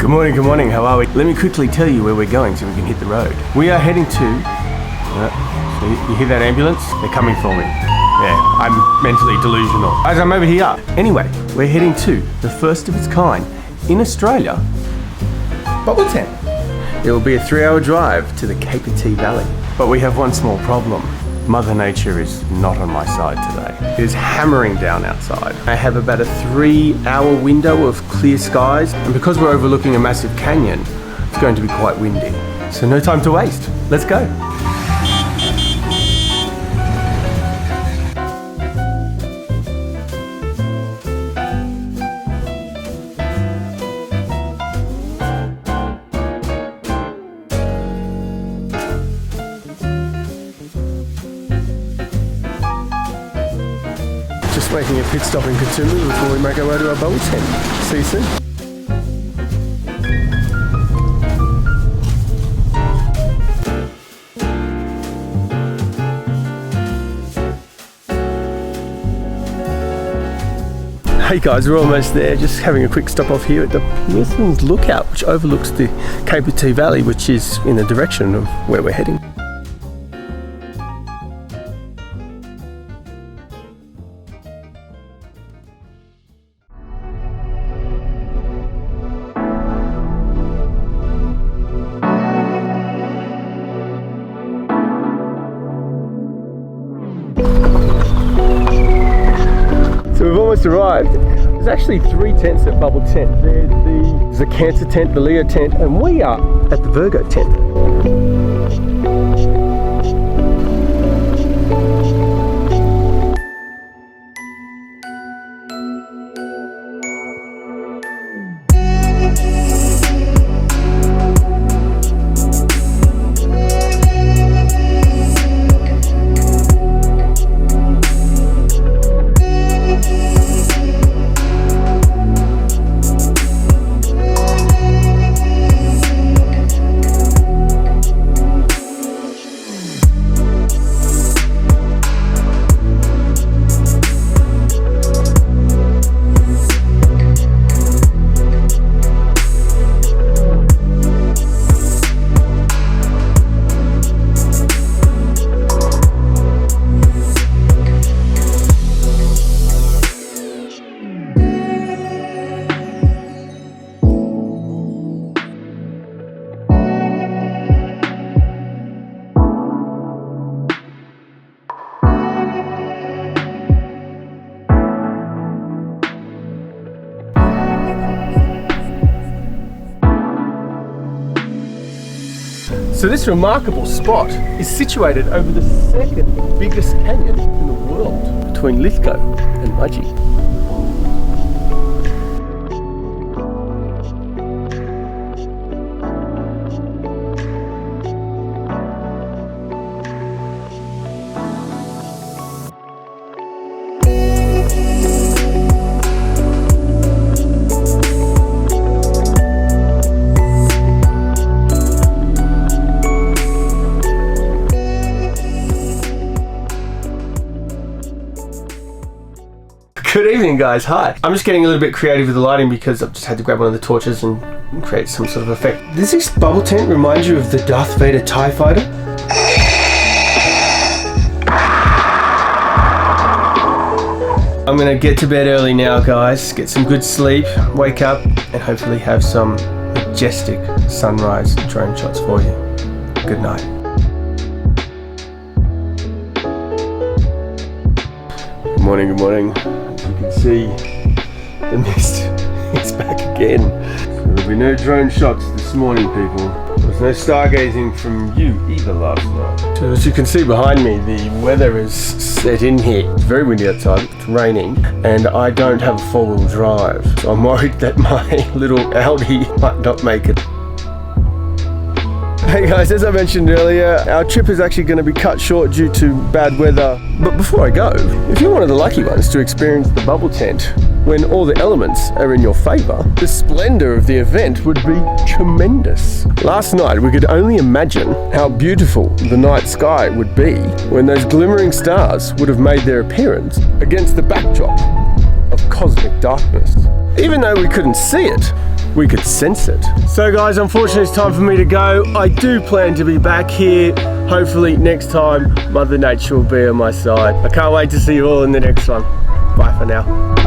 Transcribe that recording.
Good morning, how are we? Let me quickly tell you where we're going so we can hit the road. We are heading to... so you hear that ambulance? They're coming for me. Yeah, I'm mentally delusional. As I'm over here. Anyway, we're heading to the first of its kind in Australia, bubbletent. It will be a 3-hour drive to the Kapiti Valley. But we have one small problem. Mother Nature is not on my side today. It is hammering down outside. I have about a 3-hour window of clear skies, and because we're overlooking a massive canyon, it's going to be quite windy. So no time to waste. Let's go. Just making a pit stop in Katoomba before we make our way to our bubble tent. See you soon. Hey guys, we're almost there. Just having a quick stop off here at the Wilson's Lookout, which overlooks the Kapiti Valley, which is in the direction of where we're heading. So we've almost arrived. There's actually 3 tents at Bubble Tent. There's a Cancer tent, the Leo tent, and we are at the Virgo tent. So this remarkable spot is situated over the 2nd biggest canyon in the world, between Lithgow and Mudgee. Good evening guys, hi. I'm just getting a little bit creative with the lighting because I've just had to grab one of the torches and create some sort of effect. Does this bubble tent remind you of the Darth Vader TIE fighter? I'm gonna get to bed early now guys, get some good sleep, wake up and hopefully have some majestic sunrise drone shots for you. Good night. Good morning, good morning. You can see the mist is back again. There'll be no drone shots this morning, people. There's no stargazing from you either last night. So as you can see behind me, the weather is set in here. It's very windy outside, it's raining, and I don't have a 4-wheel drive. So I'm worried that my little Audi might not make it. Hey guys, as I mentioned earlier, our trip is actually going to be cut short due to bad weather. But before I go, if you're one of the lucky ones to experience the bubble tent when all the elements are in your favour, the splendour of the event would be tremendous. Last night we could only imagine how beautiful the night sky would be when those glimmering stars would have made their appearance against the backdrop of cosmic darkness. Even though we couldn't see it, we could sense it. So guys, unfortunately it's time for me to go. I do plan to be back here. Hopefully next time Mother Nature will be on my side. I can't wait to see you all in the next one. Bye for now.